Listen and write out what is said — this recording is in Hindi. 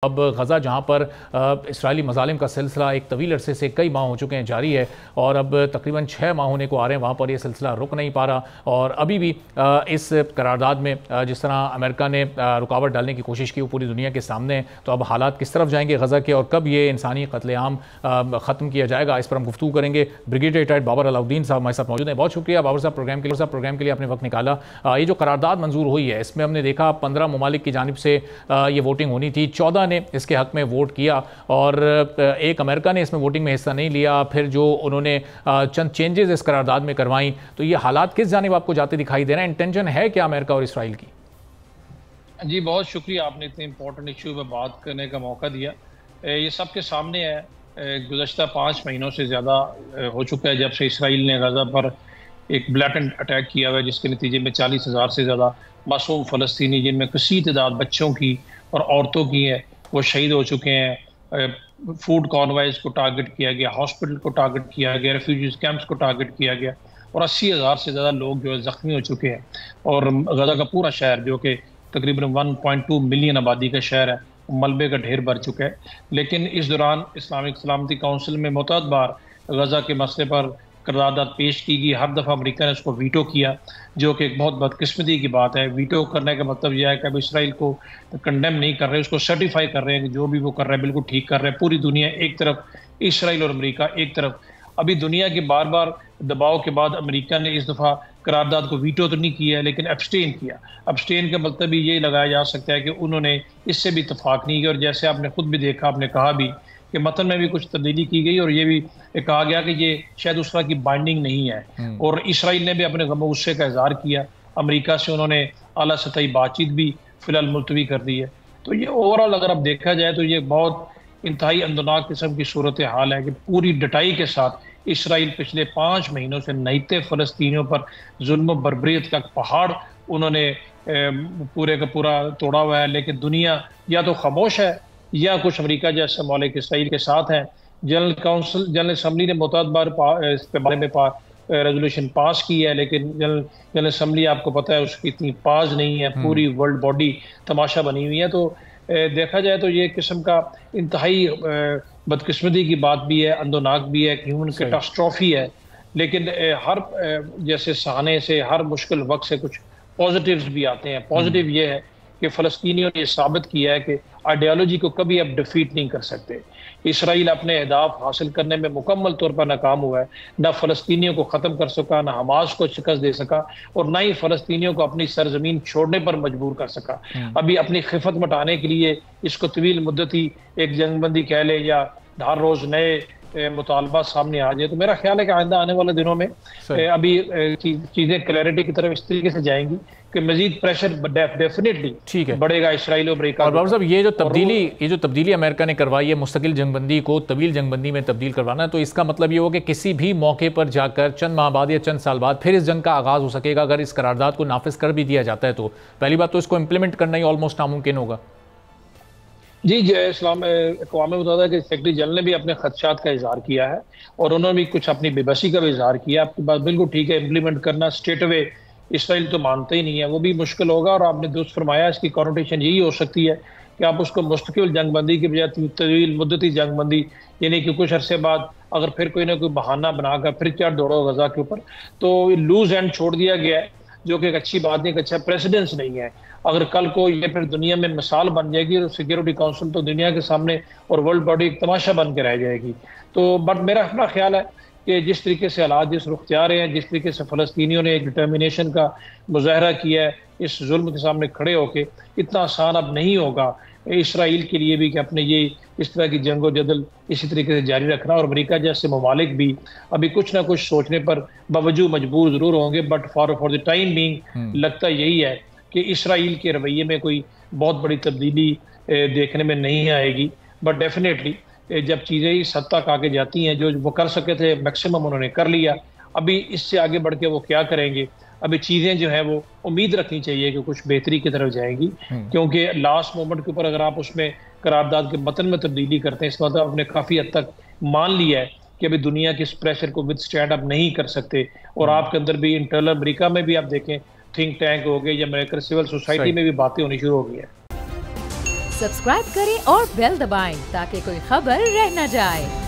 अब गज़ा जहाँ पर इसराइली मज़ालिम का सिलसिला एक तवील अरसे से कई माह हो चुके हैं जारी है और अब तकरीबन 6 माह होने को आ रहे हैं, वहाँ पर यह सिलसिला रुक नहीं पा रहा और अभी भी इस करारदाद में जिस तरह अमेरिका ने रुकावट डालने की कोशिश की वो पूरी दुनिया के सामने है। तो अब हालात किस तरफ जाएंगे गज़ा के और कब ये इंसानी कत्लेआम ख़त्म किया जाएगा, इस पर हम गुफ्तगू करेंगे। ब्रिगेडियर रिटायर्ड बाबर अलाउद्दीन साहब हमारे साथ मौजूद हैं। बहुत शुक्रिया बाबर साहब प्रोग्राम के लिए आपने वक्त निकाला। ये जो करारदाद मंजूर हुई है इसमें हमने देखा 15 ममालिक की जानिब से ये वोटिंग होनी थी, 14 ने इसके हक में वोट किया और एक अमेरिका ने इसमें वोटिंग में हिस्सा नहीं लिया। फिर जो उन्होंने चंद चेंजेस इस करारदाद में करवाई, तो ये हालात किस जानिब आपको जाते दिखाई दे रहे हैं? इंटेंशन है क्या अमेरिका और इसराइल की? जी बहुत शुक्रिया, आपने इतने इंपॉर्टेंट इशू पर बात करने का मौका दिया। ये सबके सामने है, गुज़श्ता 5 महीनों से ज़्यादा हो चुका है जब से इसराइल ने गज़ा पर एक ब्लैटेंट अटैक किया हुआ है, जिसके नतीजे में 40,000 से ज़्यादा मासूम फ़लस्तीनी, जिनमें कसीर तादाद बच्चों की और औरतों की है, वो शहीद हो चुके हैं। फूड कॉन्वाइज को टारगेट किया गया, हॉस्पिटल को टारगेट किया गया, रेफ्यूजीज कैंप्स को टारगेट किया गया और 80,000 से ज़्यादा लोग जो है ज़ख्मी हो चुके हैं। और गज़ा का पूरा शहर जो कि तकरीबन 1.2 मिलियन आबादी का शहर है, मलबे का ढेर भर चुका है। लेकिन इस दौरान इस्लामिक सलामती काउंसिल में मुतअद्दिद बार गज़ा के मसले पर करारदाद पेश की गई। हर दफ़ा अमेरिका ने उसको वीटो किया, जो कि एक बहुत बदकिस्मती की बात है। वीटो करने का मतलब यह है कि अब इसराइल को कंडेम नहीं कर रहे, उसको सर्टिफाई कर रहे हैं कि जो भी वो कर रहे हैं बिल्कुल ठीक कर रहे हैं। पूरी दुनिया एक तरफ, इसराइल और अमेरिका एक तरफ। अभी दुनिया के बार बार दबाव के बाद अमेरिका ने इस दफ़ा करारदाद को वीटो तो नहीं किया, लेकिन एब्सटेन किया। एब्सटेन का मतलब भी ये लगाया जा सकता है कि उन्होंने इससे भी इत्तफाक नहीं किया। और जैसे आपने खुद भी देखा, आपने कहा भी कि मतन में भी कुछ तब्दीली की गई और ये भी कहा गया कि ये शायद उस तरह की बाइंडिंग नहीं है। और इसराइल ने भी अपने गम गुस्से का इजहार किया। अमेरिका से उन्होंने आला सतही बातचीत भी फिलहाल मुलतवी कर दी है। तो ये ओवरऑल अगर अब देखा जाए तो ये बहुत इंतहाई अंदरनाक किस्म की सूरत हाल है कि पूरी डटाई के साथ इसराइल पिछले 5 महीनों से नईते फ़लस्तीनियों पर जुल्म बर्बरियत का पहाड़ उन्होंने पूरे का पूरा तोड़ा हुआ है। लेकिन दुनिया या तो खामोश है या कुछ अमेरिका जैसे मौलिक इसराइल के साथ हैं। जनरल असम्बली ने मुतअद्दिद बार इस बारे में रेजोल्यूशन पास की है, लेकिन जनरल असम्बली आपको पता है उसकी इतनी पास नहीं है, पूरी वर्ल्ड बॉडी तमाशा बनी हुई है। तो देखा जाए तो ये किस्म का इंतहाई बदकिस्मती की बात भी है, अंदोनाक भी है, ह्यूमन कैटास्ट्रॉफी है। लेकिन हर जैसे सहाने से, हर मुश्किल वक्त से कुछ पॉजिटिव्स भी आते हैं। पॉजिटिव ये है कि फ़लस्तीनियों ने साबित किया है कि आइडियालॉजी को कभी अब डिफीट नहीं कर सकते। इसराइल अपने अहदाफ हासिल करने में मुकम्मल तौर पर नाकाम हुआ है। ना फ़लस्तीनियों को ख़त्म कर सका, ना हमास को शिकस्त दे सका और ना ही फ़लस्तीनियों को अपनी सरजमीन छोड़ने पर मजबूर कर सका। अभी अपनी खिफत मिटाने के लिए इसको तवील मुद्दती एक जंगबंदी कह ले या हर रोज़ नए मुतालबा सामने आ जाए, तो मेरा ख्याल है कि आइंदा आने वाले दिनों में अभी चीज़ें क्लैरिटी की तरफ इस तरीके से जाएंगी कि मजीद प्रेशर डेफिनेटली ठीक है बढ़ेगा इसराइल और अमेरिका। और बाबर साहब ये जो तब्दीली अमेरिका ने करवाई है, मुस्तकिल जंगबंदी को तवील जंगबंदी में तब्दील करवाना, तो इसका मतलब ये हो कि किसी भी मौके पर जाकर चंद माह बाद या चंद साल बाद फिर इस जंग का आगाज़ हो सकेगा। अगर इस करारदाद को नाफिज कर भी दिया जाता है तो पहली बात तो इसको इम्प्लीमेंट करना ही ऑलमोस्ट नामुमकिन होगा। जी अक़वाम मुत्तहिदा के सेक्रेटरी जनरल ने भी अपने खदशात का इजहार किया है और उन्होंने भी कुछ अपनी बेबसी का भी इजहार किया। आपकी बात बिल्कुल ठीक है, इम्प्लीमेंट करना स्ट्रेट अवे इसराइल तो मानते ही नहीं है, वो भी मुश्किल होगा। और आपने दुरुस्त फरमाया, इसकी कॉनोटेशन यही हो सकती है कि आप उसको मुस्तकिल जंगबंदी की बजाय तवील मुद्दती जंगबंदी, यानी कि कुछ अरसे बाद अगर फिर कोई ना कोई बहाना बनाकर फिर क्या दौड़ो गजा के ऊपर, तो लूज एंड छोड़ दिया गया है, जो कि एक अच्छी बात नहीं, एक अच्छा प्रेसिडेंस नहीं है। अगर कल को ये फिर दुनिया में मिसाल बन जाएगी और सिक्योरिटी काउंसिल तो दुनिया के सामने और वर्ल्ड बॉडी एक तमाशा बन के रह जाएगी। तो बट मेरा अपना ख्याल है कि जिस तरीके से हालात जिस रुख जा रहे हैं, जिस तरीके से फ़लस्तीनियों ने एक डिटर्मिनेशन का मुजाहरा किया है इस जुल्म के सामने खड़े होके, इतना आसान अब नहीं होगा इसराइल के लिए भी कि अपने ये इस तरह की जंगो जदल इसी तरीके से जारी रखना। और अमेरिका जैसे ममालिक भी अभी कुछ ना कुछ सोचने पर बावजूद मजबूर जरूर होंगे, but for the time being लगता यही है कि इसराइल के रवैये में कोई बहुत बड़ी तब्दीली देखने में नहीं आएगी। बट डेफिनेटली जब चीज़ें इस हद तक आगे जाती हैं, जो वो कर सके थे मैक्सिमम उन्होंने कर लिया। अभी इससे आगे बढ़ के वो क्या करेंगे, अभी चीज़ें जो है वो उम्मीद रखनी चाहिए कि कुछ बेहतरी की तरफ जाएंगी। क्योंकि लास्ट मोमेंट के ऊपर अगर आप उसमें करारदाद के मतन में तब्दीली करते हैं, इसका मतलब आपने काफ़ी हद तक मान लिया है कि अभी दुनिया के इस प्रेशर को विद स्टैंड अप नहीं कर सकते। और आपके अंदर भी इंटरनल अमेरिका में भी आप देखें थिंक टैंक हो गए या अमेरिकन सिविल सोसाइटी में भी बातें होनी शुरू हो गई है। सब्सक्राइब करें और बेल दबाएं ताकि कोई खबर रह न जाए।